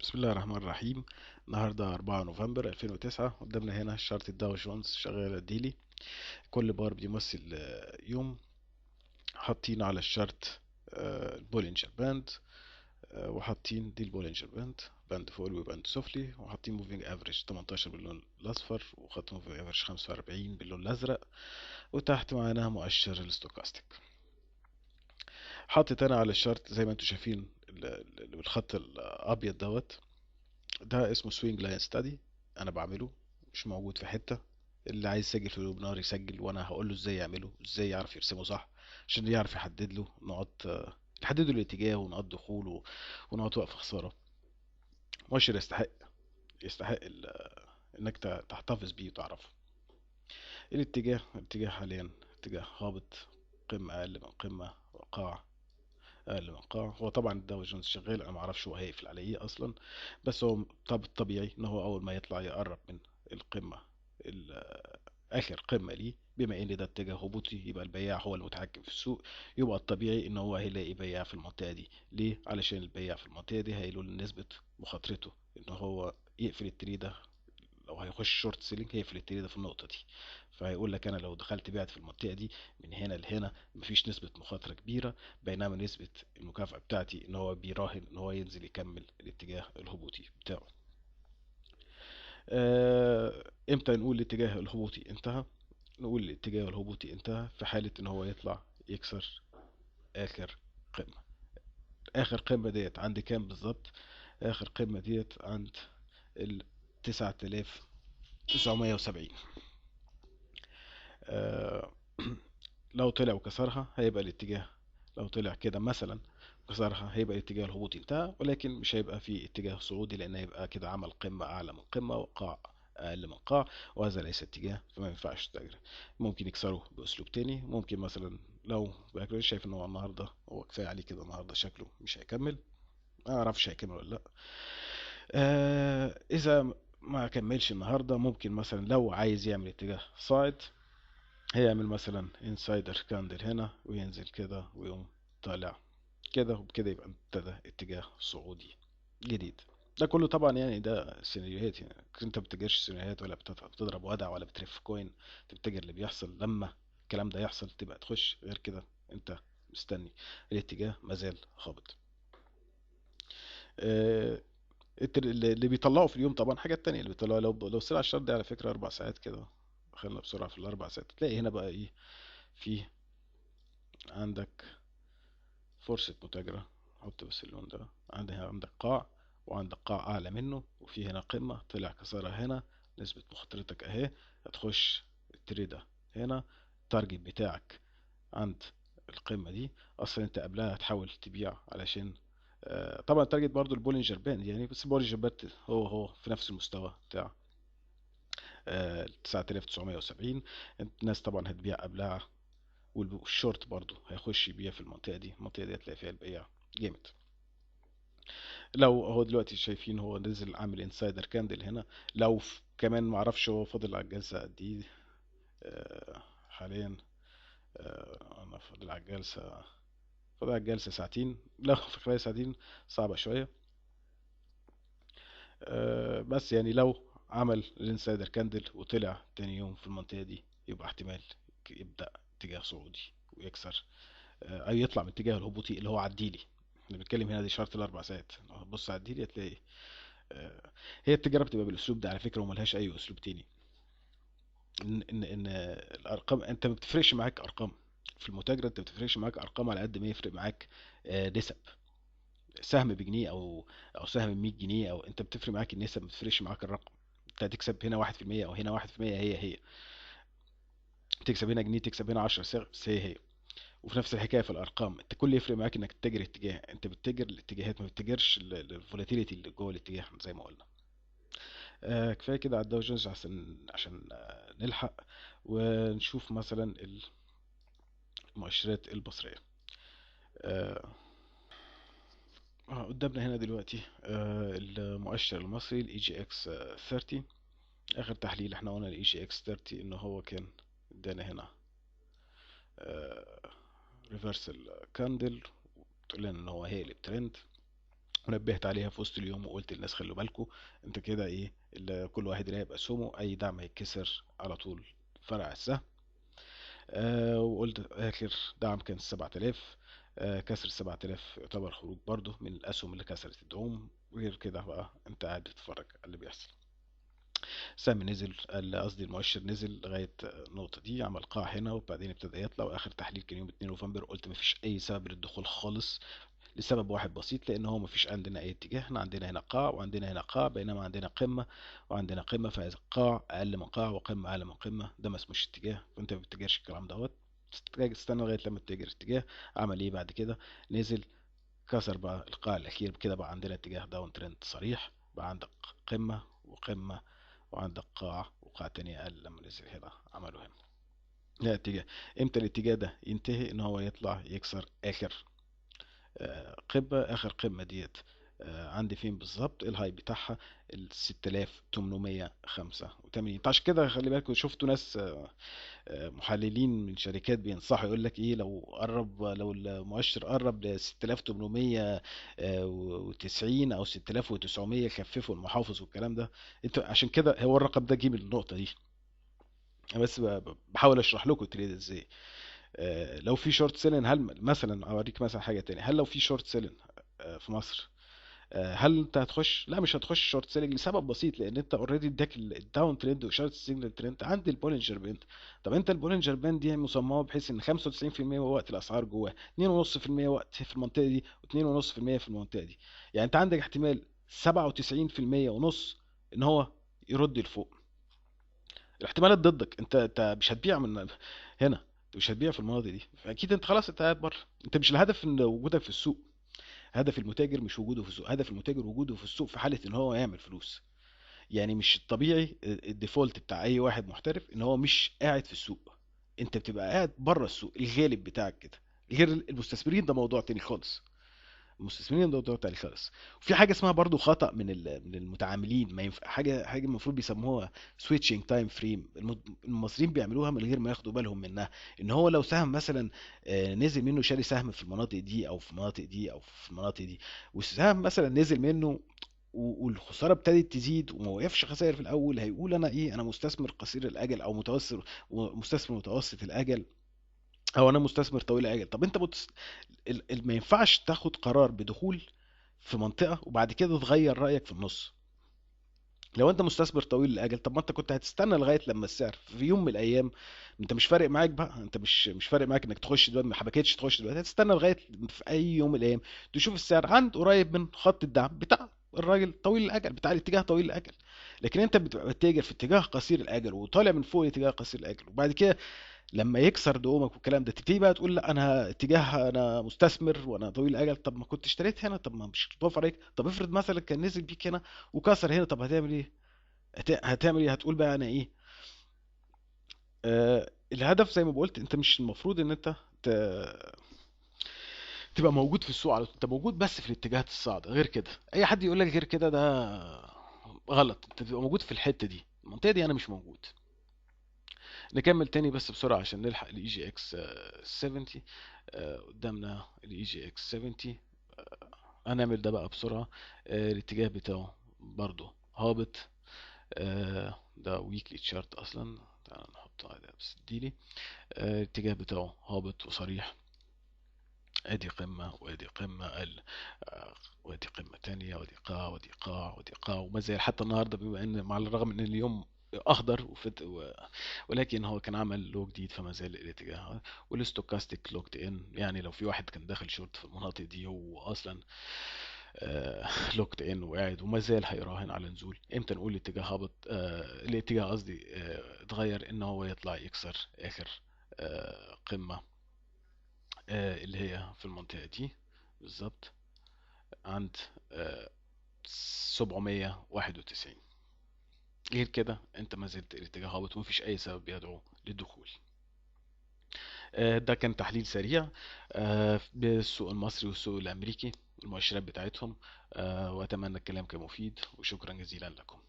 بسم الله الرحمن الرحيم. النهاردة 4 نوفمبر 2009. قدامنا هنا شارت الداو جونز شغالة ديلي. كل بار بيمثل يوم. حاطين على الشارت البولينجر باند، وحاطين دي البولينجر باند، باند فوق وباند سفلي، وحاطين موفينج افريج 18 باللون الاصفر، وخط موفينج افريج 45 باللون الازرق، وتحت معانا مؤشر الستوكاستيك. حاطط انا على الشارت زي ما انتم شايفين الخط الابيض دوت. ده اسمه سوينج لاين ستادي. انا بعمله، مش موجود في حته. اللي عايز يسجل في الويبنار يسجل، وانا هقول له ازاي يعمله، ازاي يعرف يرسمه صح، عشان يعرف يحدد له نقط، يحدد له الاتجاه ونقط دخول ونقط وقف خساره. مؤشر يستحق انك تحتفظ بيه وتعرفه. الاتجاه حاليا اتجاه هابط، قمه اقل من قمه، وقاع اقل من قاع. هو طبعا الداو جونز شغال، انا ما اعرفش هو هيقفل على ايه اصلا، بس هو الطبيعي ان هو اول ما يطلع يقرب من القمه، اخر قمه ليه، بما ان ده اتجاه هبوطي يبقى البياع هو المتحكم في السوق. يبقى الطبيعي ان هو هيلاقي بياع في المنطقه دي. ليه؟ علشان البياع في المنطقه دي هيقول نسبه مخاطرته ان هو يقفل التري ده. لو هيخش شورت سيلينج هيقفل التري ده في النقطه دي. فهيقول لك انا لو دخلت بعت في المنطقه دي من هنا لهنا مفيش نسبه مخاطره كبيره، بينما نسبه المكافاه بتاعتي ان هو بيراهن ان هو ينزل يكمل الاتجاه الهبوطي بتاعه. امتى نقول الاتجاه الهبوطي انتهى؟ نقول الاتجاه الهبوطي انتهى في حالة ان هو يطلع يكسر اخر قمة. اخر قمة ديت عند كام بالظبط؟ اخر قمة ديت عند ال 9970. آه، لو طلع وكسرها هيبقى الاتجاه، لو طلع كده مثلا كسرها هيبقى الاتجاه الهبوطي انتهى، ولكن مش هيبقى فيه اتجاه صعودي، لان هيبقى كده عمل قمة اعلى من قمة وقاع اقل من قاع، وهذا ليس اتجاه، فما ينفعش تجري. ممكن يكسره باسلوب تاني. ممكن مثلا لو باكريش شايف ان هو النهارده هو كفايه عليه كده، النهارده شكله مش هيكمل، ما اعرفش هيكمل ولا لا. اذا ما كملش النهارده، ممكن مثلا لو عايز يعمل اتجاه صاعد هيعمل مثلا انسايدر كاندل هنا، وينزل كده ويقوم طالع كده، وبكده يبقى ابتدى اتجاه صعودي جديد. ده كله طبعا يعني ده سيناريوهات، يعني انت ما بتتاجرش سيناريوهات، ولا بتضرب ودع، ولا بترف كوين. انت بتتاجر اللي بيحصل لما الكلام ده يحصل تبقى تخش، غير كده انت مستني. الاتجاه مازال هابط. آه، اللي بيطلعوا في اليوم طبعا حاجات تانية. اللي بيطلعوا لو سرعة الشرط دي على فكرة 4 ساعات كده، خلينا بسرعة في ال4 ساعات، تلاقي هنا بقى ايه؟ في عندك فرصة متاجرة. حط بس اللون ده. عندك قاع، وعندك قاع أعلى منه، وفي هنا قمة طلع كسرها هنا. نسبة مخاطرتك أهي. هتخش التريدة هنا. التارجت بتاعك عند القمة دي. أصلا أنت قبلها هتحاول تبيع علشان طبعا التارجت برضو البولينجر باند يعني، بس البولينجر باند هو في نفس المستوى بتاع 9970. الناس طبعا هتبيع قبلها، والشورت برضو هيخش يبيع في المنطقة دي. المنطقة دي هتلاقي فيها البيع جامد. لو هو دلوقتي شايفين هو نزل عامل انسايدر كاندل هنا. لو كمان معرفش هو فاضل على الجلسة قد ايه حاليا. انا فاضل على الجلسة ساعتين. لو في خلال ساعتين صعبة شوية. بس يعني لو عمل الانسايدر كاندل وطلع تاني يوم في المنطقة دي، يبقى احتمال يبدأ اتجاه صعودي ويكسر، او يطلع من اتجاه الهبوطي اللي هو عديلي. احنا بنتكلم هنا دي شرط ال4 ساعات. لو هتبص على الديلي هتلاقي آه، هي التجارة بتبقى بالاسلوب ده على فكرة، وملهاش اي اسلوب تاني. ان الارقام، انت ما بتفرقش معاك ارقام في المتاجرة. انت ما بتفرقش معاك ارقام على قد ما يفرق معاك نسب. سهم بجنيه او سهم ب100 جنيه، او انت بتفرق معاك النسب، ما بتفرقش معاك الرقم. انت هتكسب هنا 1% او هنا 1%، هي تكسب هنا جنيه، تكسب هنا 10 صاغ، بس هي. وفي نفس الحكايه في الارقام، انت كل اللي يفرق معاك انك تتاجر اتجاه. انت بتتاجر الاتجاهات، ما بتتاجرش الفولاتيليتي اللي جوه الاتجاه زي ما قلنا. كفايه كده على الداو جونز عشان نلحق ونشوف مثلا المؤشرات البصريه. آه قدامنا هنا دلوقتي المؤشر المصري الاي جي اكس 30. اخر تحليل احنا قلنا الاي جي اكس 30 ان هو كان ادانا هنا ريفرسال كاندل، تقول لنا ان هو هيقلب ترند. ونبهت عليها في وسط اليوم وقلت للناس خلوا بالكم، انت كده ايه كل واحد يراقب اسهمه، اي دعم هيتكسر على طول فرع السهم. وقلت اخر دعم كان 7000. كسر 7000 يعتبر خروج برضه من الاسهم اللي كسرت الدعوم. وغير كده بقى انت قاعد بتتفرج على اللي بيحصل. سهم نزل، قصدي المؤشر نزل لغاية النقطة دي، عمل قاع هنا وبعدين ابتدى يطلع، واخر تحليل كان يوم 2 نوفمبر قلت مفيش اي سبب للدخول خالص، لسبب واحد بسيط، لان هو مفيش عندنا اي اتجاه، احنا عندنا هنا قاع وعندنا هنا قاع، بينما عندنا قمة وعندنا قمة، فاذا قاع اقل من قاع وقمة اقل من قمة ده ما اسموش اتجاه، وانت ما بتتجاهش الكلام دوت. استنى لغاية لما تتجر اتجاه. عمل ايه بعد كده؟ نزل، كسر بقى القاع الاخير، بكده بقى عندنا اتجاه داون ترند صريح، بقى عندك قمة وقمة وعندك قاع وقاع تاني اقل، لما نزل هنا عملوا هنا لا اتجاه. امتى الاتجاه ده ينتهي؟ ان هو يطلع يكسر اخر قمة، اخر قمة ديت عندي فين بالظبط الهاي بتاعها؟ ال 6885. عشان كده خلي بالكم، شفتوا ناس محللين من شركات بينصحوا يقول لك ايه، لو المؤشر قرب ل 6890 او 6900 خففوا المحافظ والكلام ده. انت عشان كده هو الرقم ده جه من النقطة دي. أنا بس بحاول اشرح لكم التريد ازاي. لو في شورت سيلين، هل مثلا اوريك مثلا حاجه تانية، هل لو في شورت سيلين في مصر، هل انت هتخش؟ لا مش هتخش شورت سيلينج لسبب بسيط، لان انت اوريدي اداك الداون ترند وشورت سيجنال ترند عند البولينجر باند. طب انت البولينجر باند دي مصممه بحيث ان 95% هو وقت الاسعار جواه، 2.5% وقت في المنطقه دي، و2.5% في المنطقه دي. يعني انت عندك احتمال 97% ونص ان هو يرد لفوق. الاحتمالات ضدك، انت مش هتبيع من هنا، انت مش هتبيع في المناطق دي، فاكيد انت خلاص انت قاعد بره. انت مش الهدف ان وجودك في السوق، هدف المتاجر مش وجوده في السوق، هدف المتاجر وجوده في السوق في حالة ان هو يعمل فلوس. يعني مش الطبيعي الديفولت بتاع اي واحد محترف ان هو مش قاعد في السوق، انت بتبقى قاعد بره السوق، الغالب بتاعك كده. غير المستثمرين ده موضوع تاني خالص، المستثمرين ده موضوع تاني خالص. وفي حاجه اسمها برضو خطأ من المتعاملين، ما ينفع حاجه المفروض بيسموها سويتشنج تايم فريم، المصريين بيعملوها من غير ما ياخدوا بالهم منها. ان هو لو سهم مثلا نزل منه، شاري سهم في المناطق دي او في المناطق دي او في المناطق دي، والسهم مثلا نزل منه والخساره ابتدت تزيد وما وقفش خسائر في الاول، هيقول انا ايه، انا مستثمر قصير الاجل او مستثمر متوسط الاجل، او انا مستثمر طويل الاجل. طب انت ما ينفعش تاخد قرار بدخول في منطقة وبعد كده تغير رأيك في النص. لو انت مستثمر طويل الاجل، طب ما انت كنت هتستنى لغايه لما السعر في يوم من الايام، انت مش فارق معاك بقى، انت مش فارق معاك انك تخش دلوقتي، ما حبكتش تخش دلوقتي، هتستنى لغايه في اي يوم من الايام تشوف السعر عند قريب من خط الدعم بتاع الراجل طويل الاجل، بتاع الاتجاه طويل الاجل. لكن انت بتبقى بتتاجر في اتجاه قصير الاجل وطالع من فوق اتجاه قصير الاجل، وبعد كده لما يكسر دعومك والكلام ده تبتدي بقى تقول لا انا اتجاه، انا مستثمر وانا طويل الاجل. طب ما كنت اشتريت هنا، طب ما مش بتوفر عليك. طب افرض مثلا كان نزل بيك هنا وكسر هنا، طب هتعمل ايه؟ هتعمل ايه؟ هتقول بقى انا ايه؟ الهدف زي ما قلت، انت مش المفروض ان انت تبقى موجود في السوق على طول، انت موجود بس في الاتجاهات الصاعده، غير كده اي حد يقول لك غير كده ده غلط. انت تبقى موجود في الحته دي، المنطقه دي انا مش موجود. نكمل تاني بس بسرعة عشان نلحق الاي جي اكس 70. قدامنا الاي جي اكس 70. هنعمل ده بقى بسرعة. الاتجاه بتاعه برضو هابط. ده ويكلي تشارت اصلا، تعال نحط على بس ديلي. الاتجاه بتاعه هابط وصريح، ادي قمة وادي قمة وادي قمة تانية، وادي قاع وادي قاع وادي قاع، وما زال حتى النهاردة، بما ان مع الرغم ان اليوم اخضر ولكن هو كان عمل لو جديد، فما زال الاتجاه. والستوكاستيك لوكت ان، يعني لو في واحد كان داخل شورت في المناطق دي هو اصلا لوكت ان وقاعد وما زال هيراهن على نزول. امتى نقول الاتجاه هابط؟ الاتجاه قصدي اتغير، ان هو يطلع يكسر اخر قمة اللي هي في المنطقة دي بالظبط، عند 791. غير كده انت ما زلت الاتجاه هابط ومفيش اي سبب يدعو للدخول. ده كان تحليل سريع بالسوق المصري والسوق الامريكي، المؤشرات بتاعتهم. واتمنى الكلام كان مفيد، وشكرا جزيلا لكم.